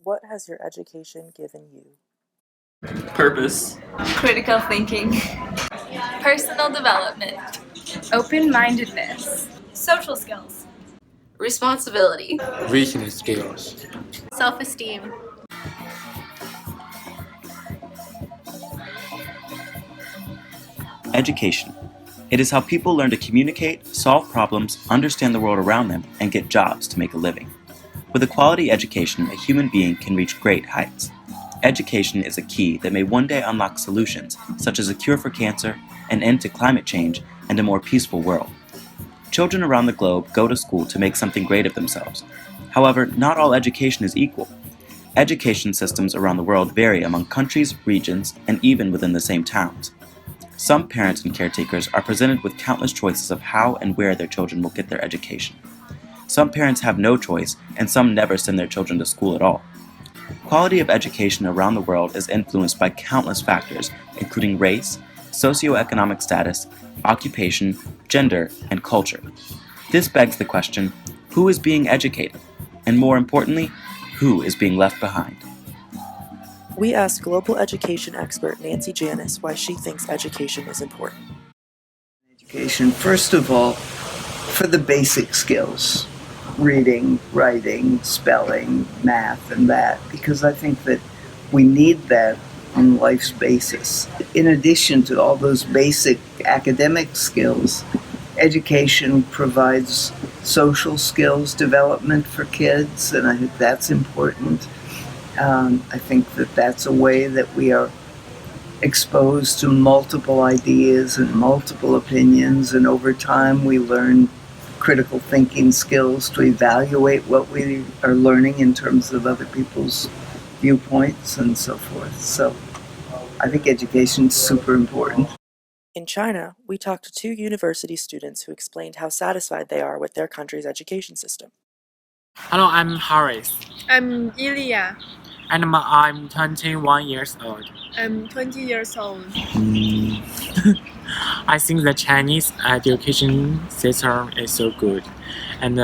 What has your education given you? Purpose. Critical thinking. Personal development. Open-mindedness. Social skills. Responsibility. Reasoning skills. Self-esteem. Education. It is how people learn to communicate, solve problems, understand the world around them, and get jobs to make a living. With a quality education, a human being can reach great heights. Education is a key that may one day unlock solutions, such as a cure for cancer, an end to climate change, and a more peaceful world. Children around the globe go to school to make something great of themselves. However, not all education is equal. Education systems around the world vary among countries, regions, and even within the same towns. Some parents and caretakers are presented with countless choices of how and where their children will get their education. Some parents have no choice, and some never send their children to school at all. Quality of education around the world is influenced by countless factors, including race, socioeconomic status, occupation, gender, and culture. This begs the question, who is being educated? And more importantly, who is being left behind? We asked global education expert Nancy Janis why she thinks education is important. Education, first of all, for the basic skills, reading, writing, spelling, math, and that, because I think that we need that on life's basis. In addition to all those basic academic skills, education provides social skills development for kids, and I think that's important. I think that that's a way that we are exposed to multiple ideas and multiple opinions, and over time we learn critical thinking skills to evaluate what we are learning in terms of other people's viewpoints and so forth. So I think education is super important. In China, we talked to 2 university students who explained how satisfied they are with their country's education system. Hello, I'm Harris. I'm Ilya. And I'm 21 years old. I'm 20 years old. I think the Chinese education system is so good, and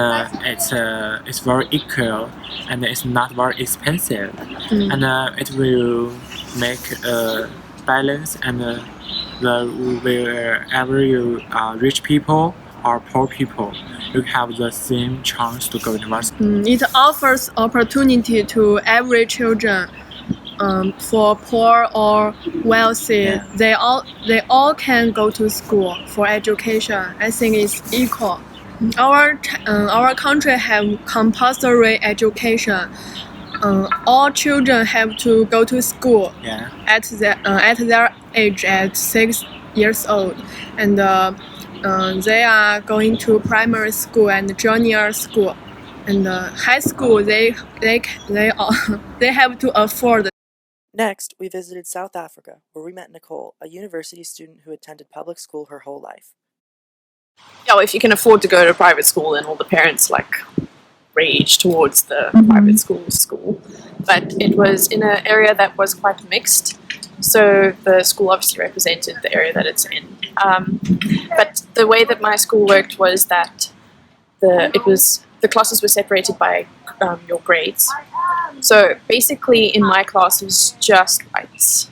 it's very equal, and it's not very expensive, and it will make a balance, and wherever you rich people or poor people, you have the same chance to go to university. It offers opportunity to every children. For poor or wealthy, they all can go to school for education. I think it's equal. Our country have compulsory education. All children have to go to school at their age at 6 years old, and they are going to primary school and junior school, and high school. They have to afford. Next, we visited South Africa, where we met Nicole, a university student who attended public school her whole life. Yeah, well, if you can afford to go to private school, then all the parents rage towards the private school. But it was in an area that was quite mixed, so the school obviously represented the area that it's in. But the way that my school worked was that the classes were separated by your grades. So basically in my class it was just whites.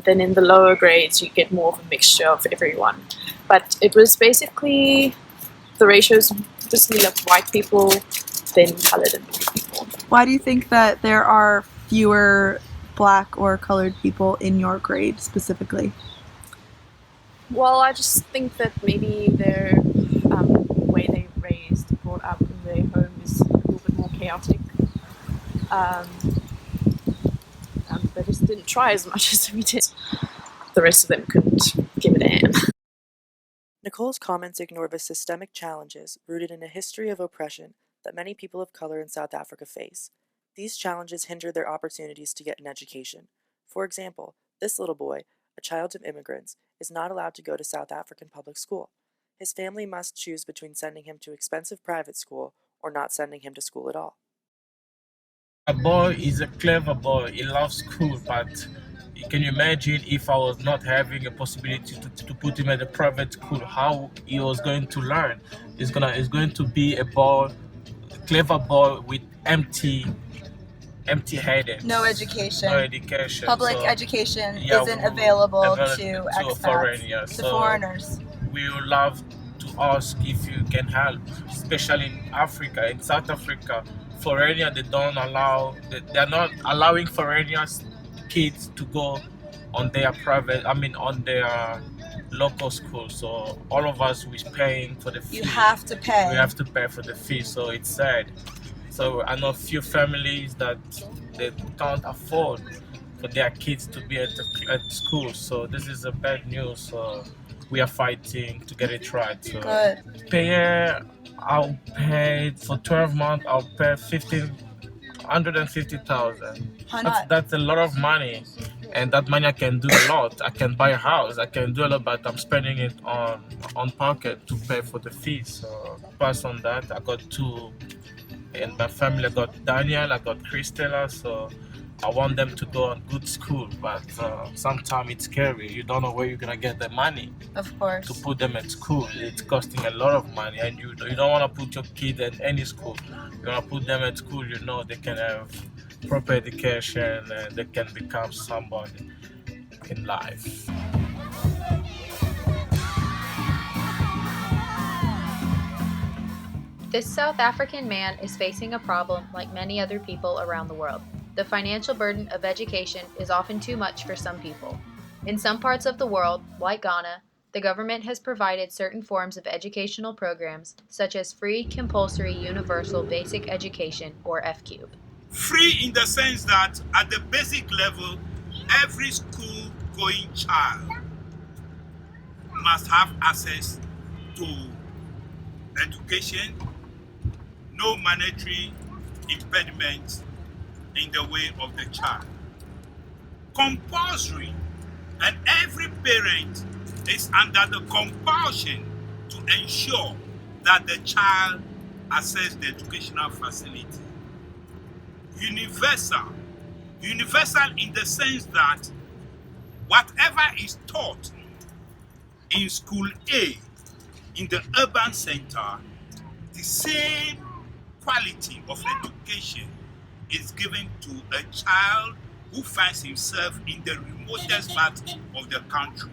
Then in the lower grades you get more of a mixture of everyone. But it was basically the ratios mostly of white people than colored and black people. Why do you think that there are fewer black or colored people in your grade specifically? Well, I just think that maybe their way they brought up in their home is a little bit more chaotic. They just didn't try as much as we did. The rest of them couldn't give a damn. Nicole's comments ignore the systemic challenges rooted in a history of oppression that many people of color in South Africa face. These challenges hinder their opportunities to get an education. For example, this little boy, a child of immigrants, is not allowed to go to South African public school. His family must choose between sending him to expensive private school or not sending him to school at all. A boy is a clever boy. He loves school, but can you imagine if I was not having a possibility to put him at a private school, how he was going to learn? He's going to be a clever boy with empty empty-headed. No education. No education. Public So, education yeah, isn't available to to expats, foreigners. to So foreigners. we would love to ask if you can help, especially in Africa. In South Africa, foreigners, they're not allowing foreigners kids to go on their on their local school. So all of us we're paying for the fee. You have to pay. We have to pay for the fee, so it's sad. So I know a few families that they can't afford for their kids to be at school. So this is a bad news. So we are fighting to get it right. So Good. I'll pay for 12 months. I'll pay 150,000. That's a lot of money, and that money I can do a lot. I can buy a house. I can do a lot, but I'm spending it on pocket to pay for the fees. So pass on that. I got two. In my family, I got Daniel, I got Christella, so I want them to go on good school, but sometimes it's scary. You don't know where you're gonna get the money Of course. to put them at school. It's costing a lot of money, and you don't want to put your kid at any school. You want to put them at school, you know they can have proper education and they can become somebody in life. This South African man is facing a problem like many other people around the world. The financial burden of education is often too much for some people. In some parts of the world, like Ghana, the government has provided certain forms of educational programs, such as free, compulsory, universal basic education, or FCUBE. Free in the sense that at the basic level, every school-going child must have access to education, no monetary impediment in the way of the child. Compulsory, and every parent is under the compulsion to ensure that the child access the educational facility. Universal in the sense that whatever is taught in school A in the urban center, the same quality of education is given to a child who finds himself in the remotest part of the country.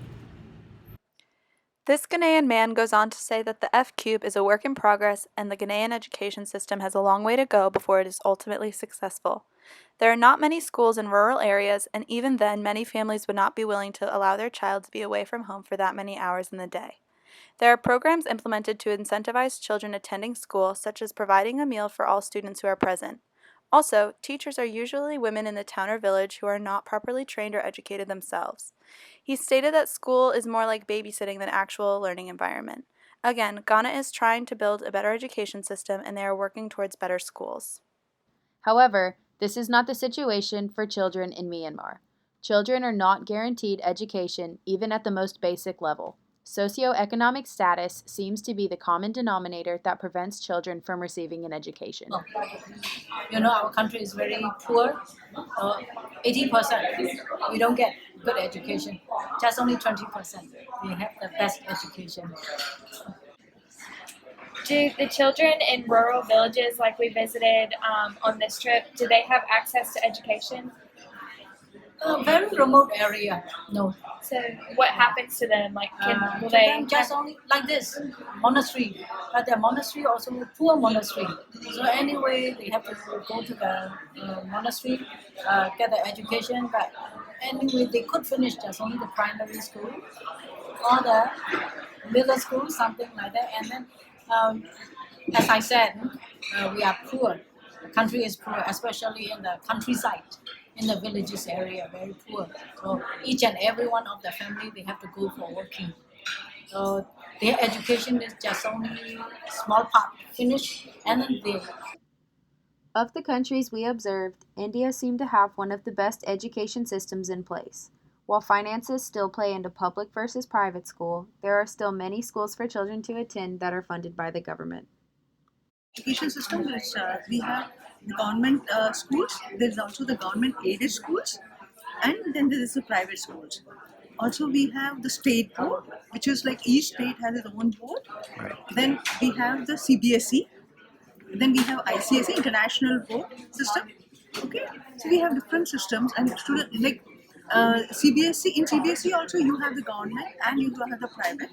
This Ghanaian man goes on to say that the FCUBE is a work in progress and the Ghanaian education system has a long way to go before it is ultimately successful. There are not many schools in rural areas, and even then, many families would not be willing to allow their child to be away from home for that many hours in the day. There are programs implemented to incentivize children attending school, such as providing a meal for all students who are present. Also, teachers are usually women in the town or village who are not properly trained or educated themselves. He stated that school is more like babysitting than actual learning environment. Again, Ghana is trying to build a better education system, and they are working towards better schools. However, this is not the situation for children in Myanmar. Children are not guaranteed education even at the most basic level. Socioeconomic status seems to be the common denominator that prevents children from receiving an education. Our country is very poor. 80% we don't get good education. Just only 20% we have the best education. Do the children in rural villages like we visited on this trip, do they have access to education? Very remote area, no. So what happens to them? Like, will to they them just only like this monastery, but the monastery also poor monastery. So anyway, they have to go to the monastery, get the education. But anyway, they could finish just only the primary school or the middle school, something like that. And then, as I said, we are poor. The country is poor, especially in the countryside. In the villages area, very poor. So each and every one of the family, they have to go for working. So their education is just only small part finished, and then they. Of the countries we observed, India seemed to have one of the best education systems in place. While finances still play into public versus private school, there are still many schools for children to attend that are funded by the government. Education system is we have government schools, there's also the government aided schools, and then there is the private schools. Also we have the state board, which is like each state has its own board. Then we have the CBSE, then we have ICSE, International Board System, Okay, so we have different systems and student like CBSE. In CBSE also you have the government and you have the private.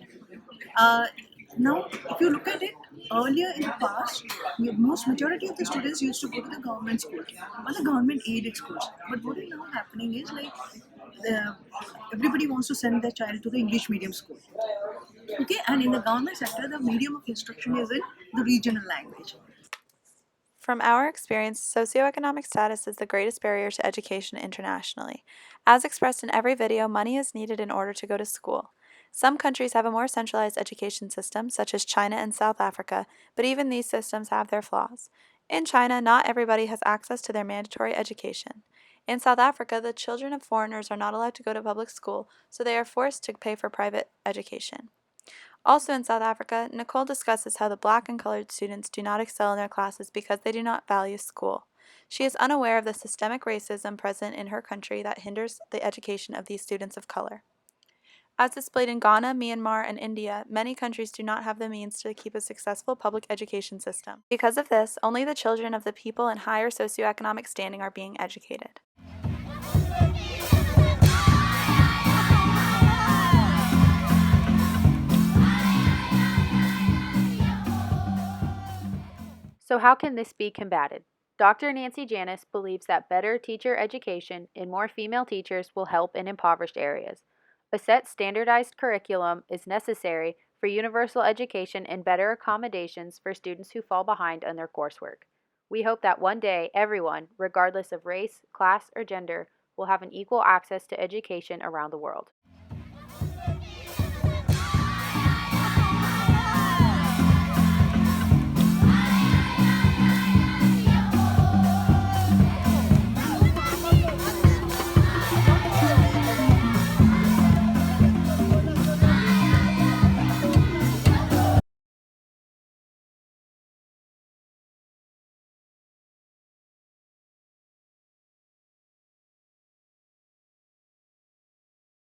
Now, if you look at it, earlier in the past, most majority of the students used to go to the government school or the government aided schools. But what is now happening is like the, everybody wants to send their child to the English medium school. Okay, and in the government sector, the medium of instruction is in the regional language. From our experience, socioeconomic status is the greatest barrier to education internationally. As expressed in every video, money is needed in order to go to school. Some countries have a more centralized education system, such as China and South Africa, but even these systems have their flaws. In China, not everybody has access to their mandatory education. In South Africa, the children of foreigners are not allowed to go to public school, so they are forced to pay for private education. Also in South Africa, Nicole discusses how the black and colored students do not excel in their classes because they do not value school. She is unaware of the systemic racism present in her country that hinders the education of these students of color. As displayed in Ghana, Myanmar, and India, many countries do not have the means to keep a successful public education system. Because of this, only the children of the people in higher socioeconomic standing are being educated. So how can this be combated? Dr. Nancy Janis believes that better teacher education and more female teachers will help in impoverished areas. A set standardized curriculum is necessary for universal education and better accommodations for students who fall behind on their coursework. We hope that one day everyone, regardless of race, class, or gender, will have an equal access to education around the world.